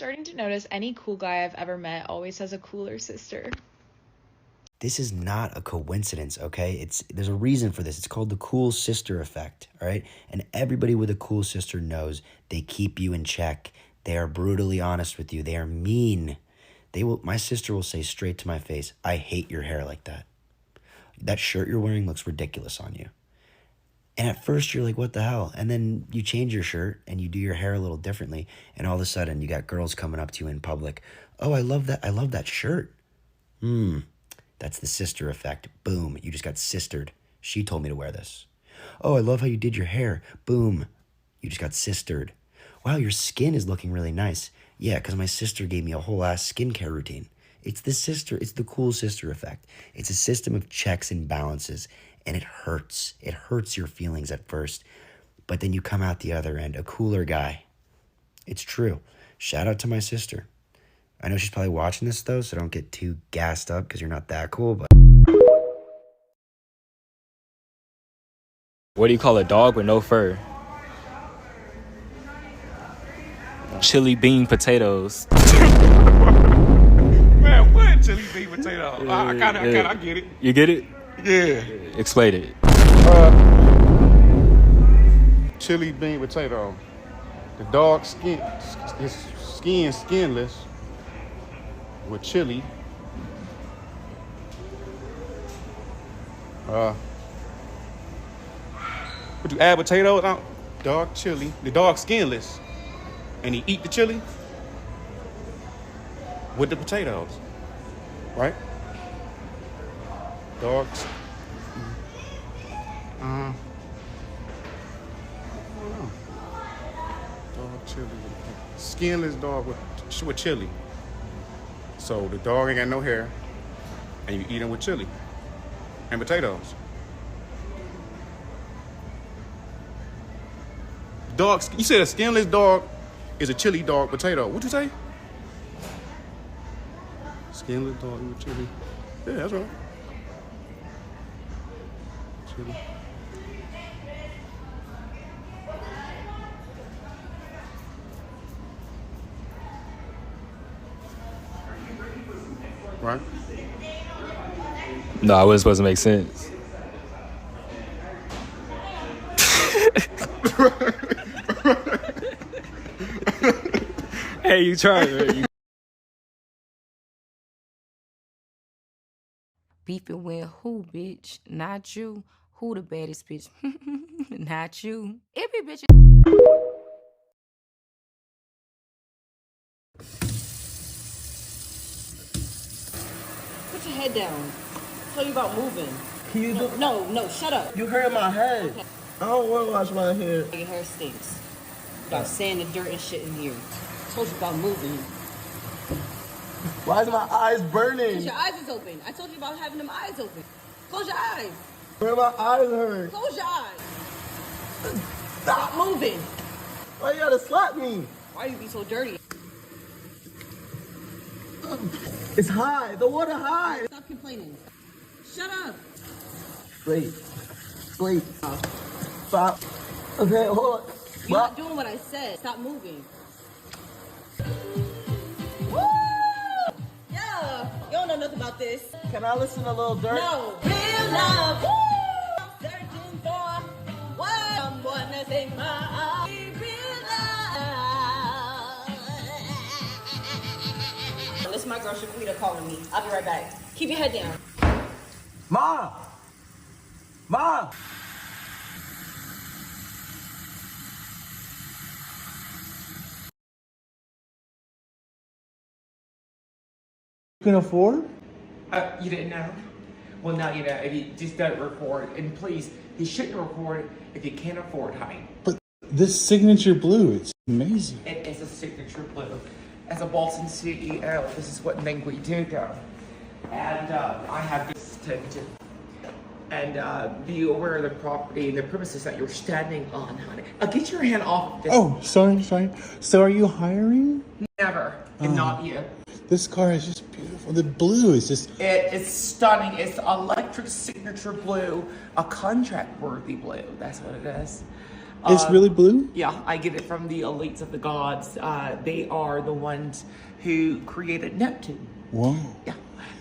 starting to notice any cool guy I've ever met always has a cooler sister. This is not a coincidence, okay? There's a reason for this. It's called the cool sister effect, all right? And everybody with a cool sister knows they keep you in check. They are brutally honest with you. They are mean. My sister will say straight to my face, "I hate your hair like that. That shirt you're wearing looks ridiculous on you." And at first you're like, what the hell? And then you change your shirt and you do your hair a little differently. And all of a sudden you got girls coming up to you in public. "Oh, I love that. I love that shirt." That's the sister effect. Boom. You just got sistered. She told me to wear this. "Oh, I love how you did your hair." Boom. You just got sistered. "Wow, your skin is looking really nice." Yeah, because my sister gave me a whole ass skincare routine. It's the cool sister effect. It's a system of checks and balances, and it hurts. It hurts your feelings at first, but then you come out the other end, a cooler guy. It's true. Shout out to my sister. I know she's probably watching this, though, so don't get too gassed up because you're not that cool, but... What do you call a dog with no fur? Chili bean potatoes. Man, what chili bean potato? I get it. You get it? Yeah. Explain it. Chili bean potato. The dog his skinless with chili. Would you add potatoes on? Dog chili. The dog skinless. And he eat the chili with the potatoes. Right? Dogs. Dog chili. Skinless dog with chili. So the dog ain't got no hair, and you eat him with chili and potatoes. Dogs. You said a skinless dog is a chili dog potato. What'd you say? Skinless dog with chili. Yeah, that's right. Chili. Right? No, I wasn't supposed to make sense. Hey, you tried, man. Beefing with who, bitch? Not you. Who the baddest bitch? Not you. Every bitch. Put your head down. Tell you about moving. Can you do? No, shut up. You hurt my head. Okay. I don't want to wash my hair. Your hair stinks. Got sand and dirt and shit in here. Told you about moving. Why is my eyes burning? Because your eyes is open. I told you about having them eyes open. Close your eyes. Where my eyes hurt. Close your eyes. Stop moving. Why you gotta slap me? Why you be so dirty? It's high. The water high. Stop complaining. Shut up. Wait. Stop. Okay, hold on. You're not doing what I said. Stop moving. Woo! Yeah. You don't know nothing about this. Can I listen to Lil Durk? No. Real love. Woo! I'm searching for what someone to take my eyes. Real love. This is my girl Shaquita calling me. I'll be right back. Keep your head down. Mom! You can afford? You didn't know? Well, now you know. If you just don't record, and please, you shouldn't record if you can't afford, honey. But this signature blue, it's amazing. It is a signature blue. As a Boston CEO, this is what thing we do, girl. And I have this attention. And be aware of the property and the premises that you're standing on, honey. Get your hand off this. Oh, sorry. So are you hiring? Never. And not you. This car is just beautiful. The blue is just... It is stunning. It's electric signature blue. A contract-worthy blue. That's what it is. It's really blue? Yeah, I get it from the elites of the gods. They are the ones who created Neptune. Whoa. Yeah.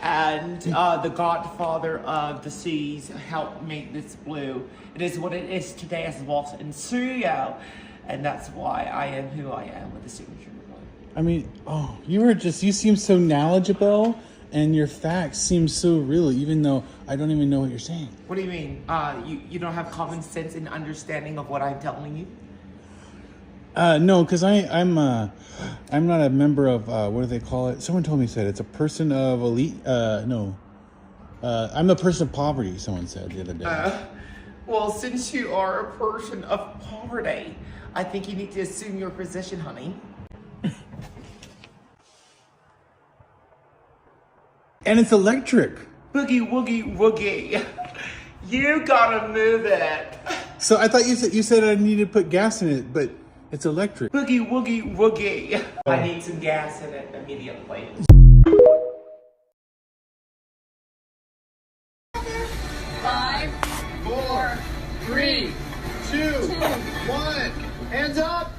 And the godfather of the seas helped make this blue. It is what it is today as water in Suryo. And that's why I am who I am with the signature blue. I mean, oh, you seem so knowledgeable, and your facts seem so real, even though I don't even know what you're saying. What do you mean? You don't have common sense and understanding of what I'm telling you? No, because I'm not a member of what do they call it? Someone told me said it's a person of elite. No, I'm a person of poverty. Someone said the other day. Well, since you are a person of poverty, I think you need to assume your position, honey. And it's electric. Boogie woogie woogie. You gotta move it. So I thought you said I needed to put gas in it, but it's electric. Boogie woogie woogie. I need some gas in it immediately. Five, four, three, two, one. Hands up.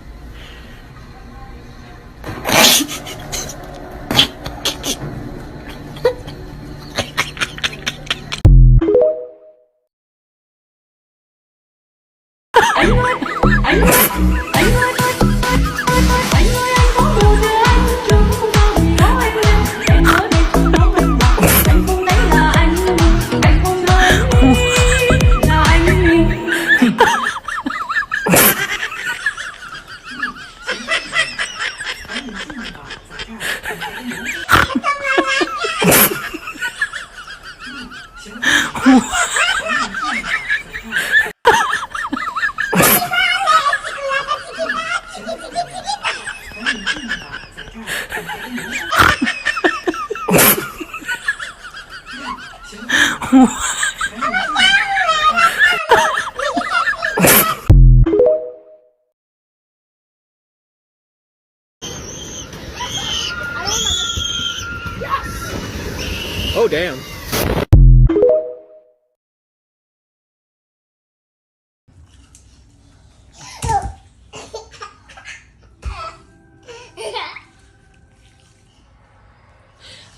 Oh, damn.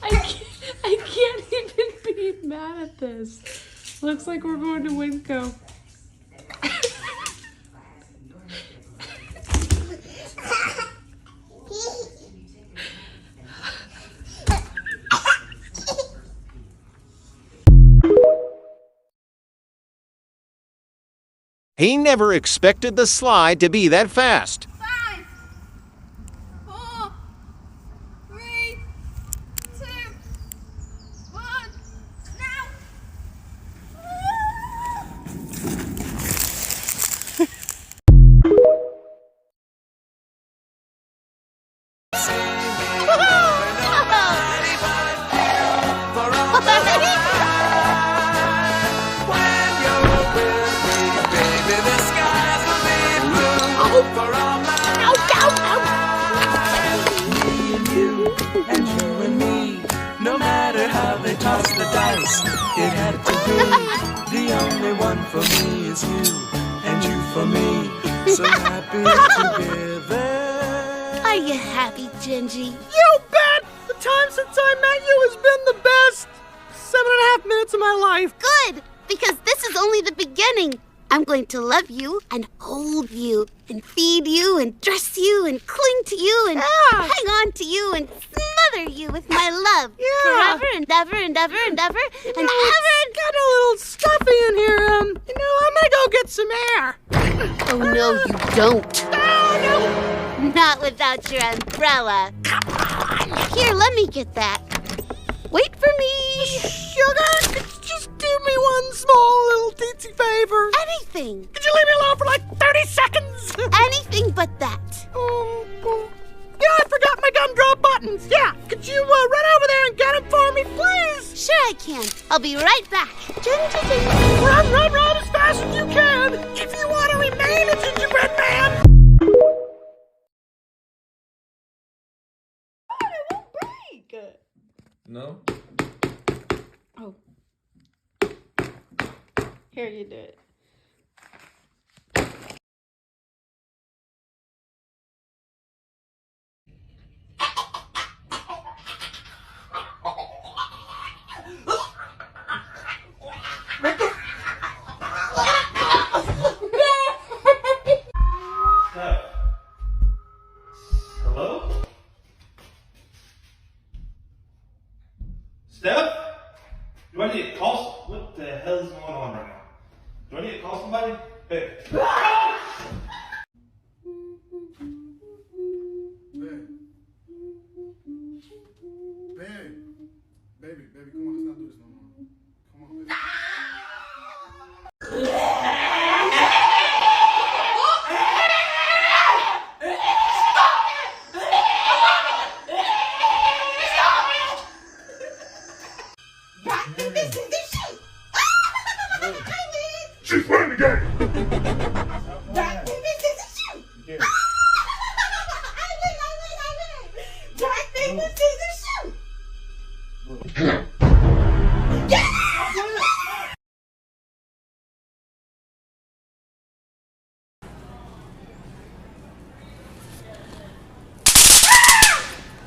I can't even be mad at this. Looks like we're going to Winco. He never expected the slide to be that fast. 5, 4, 3, 2, 1. Now. And you and me, no matter how they toss the dice, it had to be. The only one for me is you, and you for me. So happy together. Are you happy, Gingy? You bet! The time since I met you has been the best 7.5 minutes of my life. Good, because this is only the beginning. I'm going to love you and hold you and feed you and dress you and cling to you and hang on to you and smother you with my love. Forever and ever and ever and ever and ever. It's got a little stuffy in here. I'm gonna go get some air. Oh, no, you don't. Oh, no. Not without your umbrella. Here, let me get that. Wait for me. Sugar, just do me one small little teensy favor. Anything. Could you leave me alone for like 30 seconds? Anything but that. Yeah, I forgot my gumdrop buttons. Yeah, could you run over there and get them for me, please? Sure I can. I'll be right back. Run as fast as you can. If you want to remain a gingerbread man. It won't break. No? Oh. Here, you do it. Do I need to call? What the hell is going on right now? Do I need to call somebody? Hey. Baby, come on, let's not do this no more. Come on, baby. She's playing the game.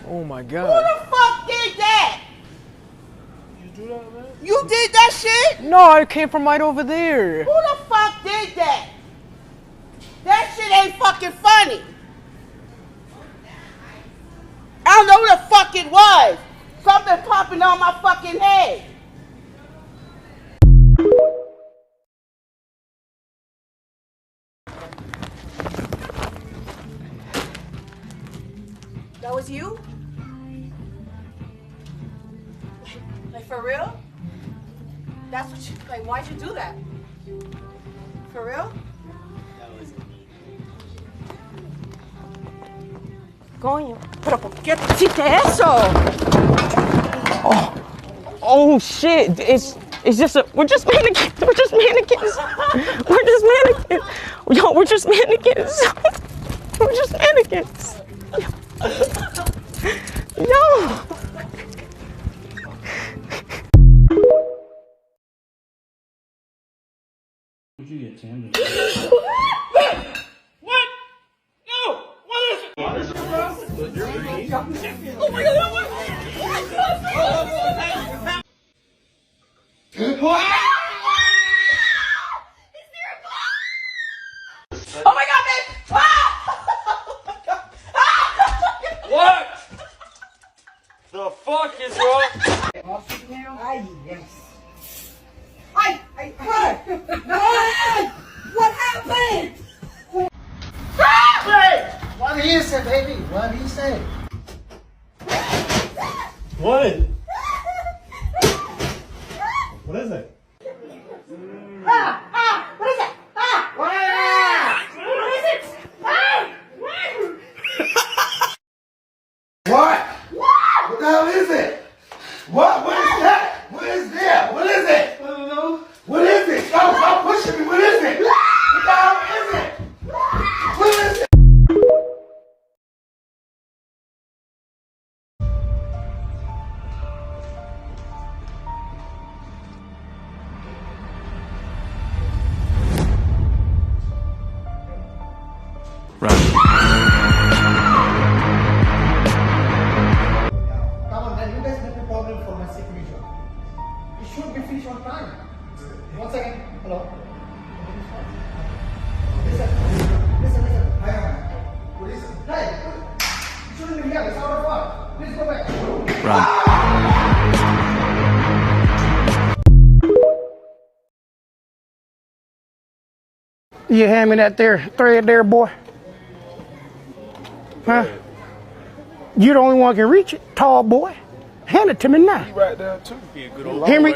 Oh my God. Who the fuck did that? You do that, man? You did that shit? No, it came from right over there. Who the fuck did that? That shit ain't fucking funny. I don't know who the fuck it was. Something popping on my fucking head. That was you? Like for real? That's what you, like, why'd you do that? For real? Coño, pero ¿por qué hiciste eso? Oh shit! It's just we're just mannequins. We're just mannequins. We're just mannequins. Yo, we're just mannequins. We're just mannequins. Yo. What'd you get, Sam? What? No! What is it? What is it, bro? Oh my God! Oh my God, babe! What? The fuck is wrong? Ay, yes. Ay, ay, what happened? What did he say, baby? What did he say? What? What is it? What is it? What is it? What? What the hell is it? What? What is that? What is there? What is it? I don't know. What is it? Stop pushing me. What is it? What the hell is it? What is it? Come on, then you guys make a problem for my security job. You should be finished on time. One second. Hello. Listen. Hi. What is it? Hey, you shouldn't be here. It's out of order. Please go back. You hand me that there thread there, boy? Huh? You the only one can reach it, tall boy. Hand it to me now. Right there too. Be a good old Henry.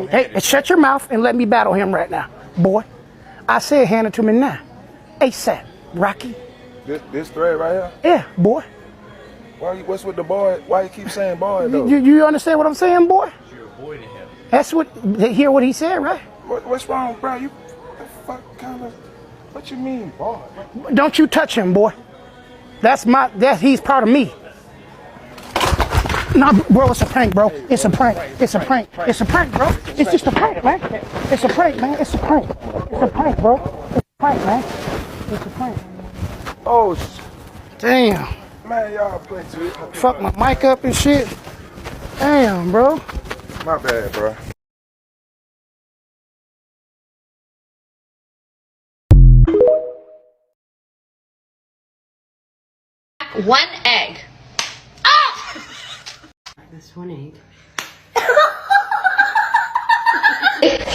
Hey, shut your mouth and let me battle him right now, boy. I said hand it to me now. ASAP, Rocky. This thread right here? Yeah, boy. What's with the boy? Why you keep saying boy though? You understand what I'm saying, boy? You're avoiding him. That's what, hear what he said, right? What's wrong, bro? You the fuck kind of, what you mean, boy? Don't you touch him, boy. He's part of me. Nah, bro, it's a prank, bro. It's a prank. It's a prank. It's a prank, bro. It's just a prank, man. It's a prank, man. It's a prank. It's a prank, bro. It's a prank, man. It's a prank. Oh, damn. Man, y'all play too. Fuck my mic up and shit. Damn, bro. My bad, bro. One egg. This one egg.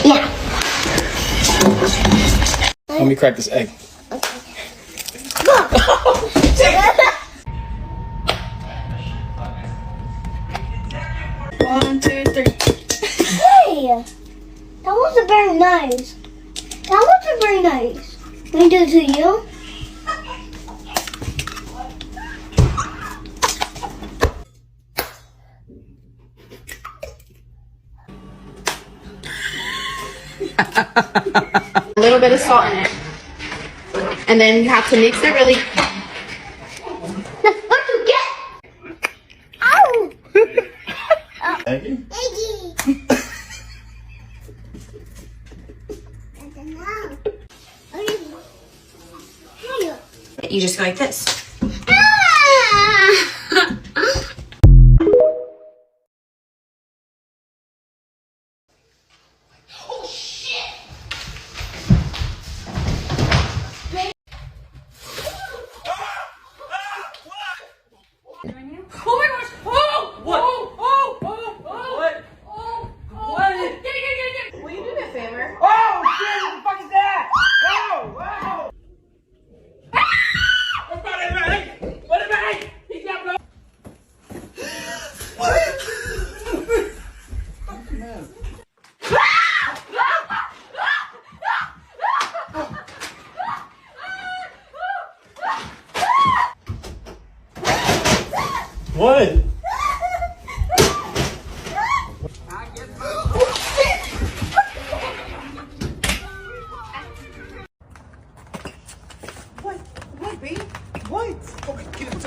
Yeah. Let me crack this egg. One, two, three. Hey! That wasn't very nice. That wasn't very nice. Can I do it to you? A little bit of salt in it. And then you have to mix it really. That's what you get! Ow! Thank you. You just go like this. Oh my gosh! Oh! What? Oh! What? Oh! What? Get it! Will you do me a favor? Oh, shit, what the fuck is that? Oh, wow. What about it? He's got blood. What? What, babe? What? Okay, get it.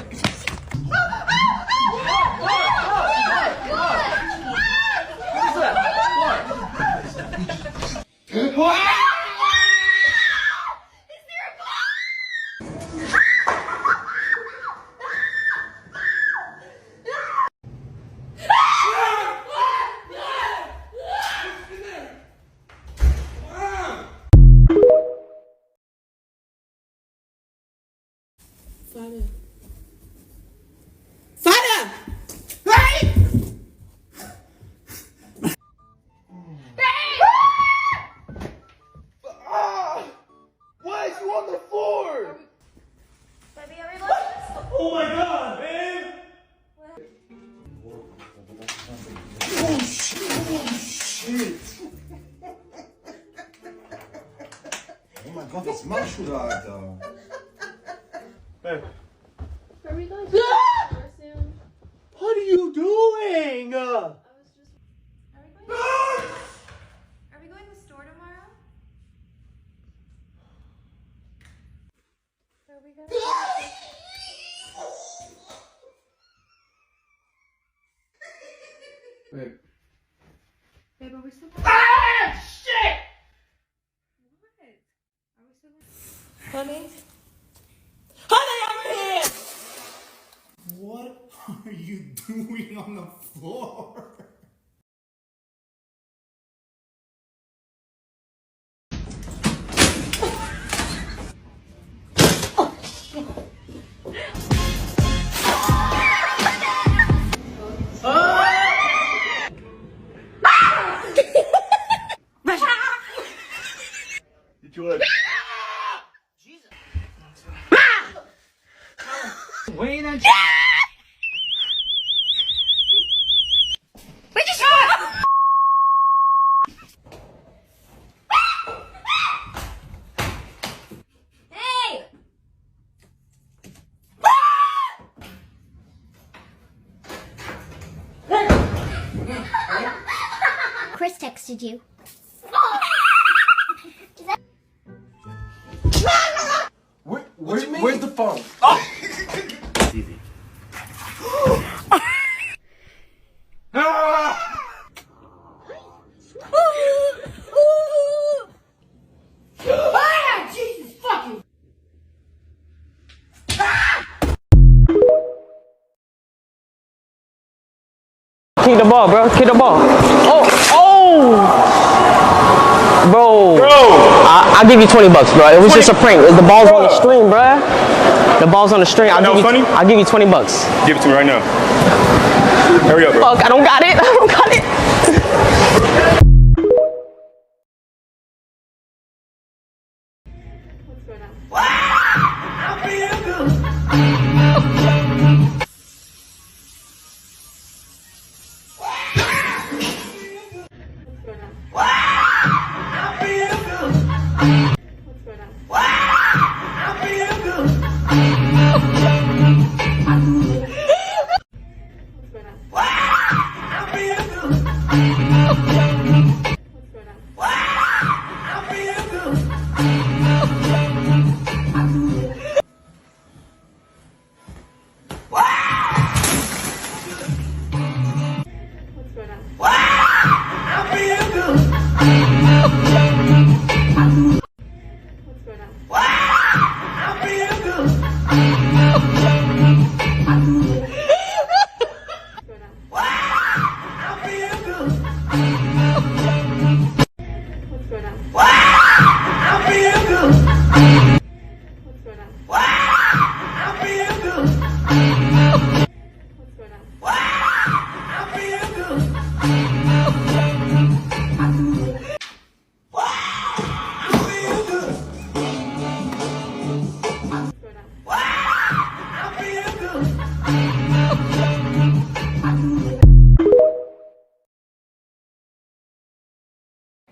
Father! Right? Why is you on the floor? Oh my god, man! Oh shit! Oh shit! Oh my god, das machst du da, Alter? Babe. Are we going to the store soon? What are you doing? Are we going to the store tomorrow? Are we going to... Babe. Babe, are we still... Ah! Shit! What? Are we still... Honey? Honey, I'm here! What are you doing on the floor? Did you want Wait and Hey! Chris texted you. Where's the phone? Easy. Ah! Jesus fucking... Kick the ball, bro. Kick the ball. Oh! Bro. I'll give you 20 bucks, bro. It was just a prank. The ball's on the string, bro. The ball's on the string. I'll give you 20 bucks. Give it to me right now. Hurry up, bro. Fuck, I don't got it. I don't got it.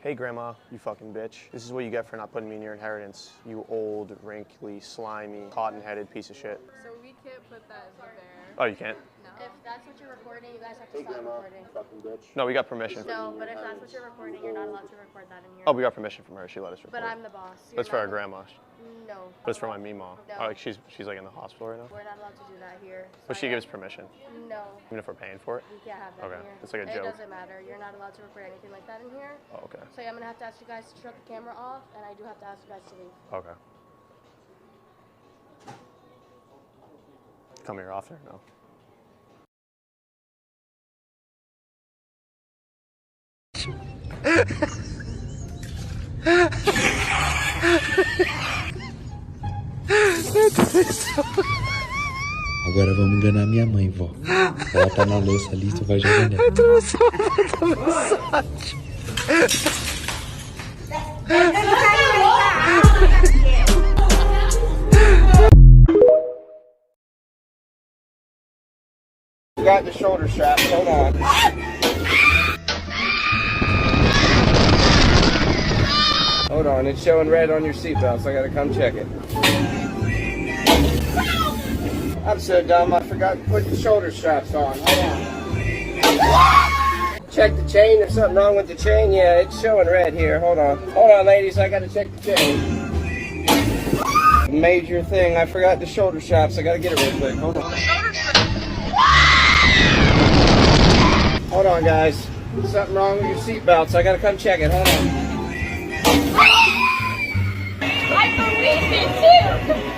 Hey Grandma, you fucking bitch. This is what you get for not putting me in your inheritance. You old, wrinkly, slimy, cotton-headed piece of shit. So we can't put that in there. Oh, you can't? No. If that's what you're recording, you guys have to stop recording. Fucking bitch. No, we got permission. No, but if that's what you're recording, you're not allowed to record that in here. Oh, we got permission from her. She let us record. But I'm the boss. That's for our grandma. No. But it's for my Mima. No. Oh, like she's like in the hospital right now? We're not allowed to do that here. But she gives permission. No. Even if we're paying for it? We can't have that Okay. in here. It's like a joke. It doesn't matter. You're not allowed to record anything like that in here. Oh, okay. So I'm gonna have to ask you guys to shut the camera off, and I do have to ask you guys to leave. Okay. Come here often or no? Agora vamos enganar minha mãe, vó. Ela tá na louça ali, tu vai jogar nela. Got the shoulder straps, hold on. Hold on, it's showing red on your seatbelt, so I gotta come check it. I'm so dumb, I forgot to put the shoulder straps on. Hold on. Check the chain, there's something wrong with the chain. Yeah, it's showing red here, hold on. Hold on, ladies, I gotta check the chain. Major thing, I forgot the shoulder straps, I gotta get it real quick, hold on. Hold on, guys. Something wrong with your seatbelts. I gotta come check it. Hold on. I believe it too.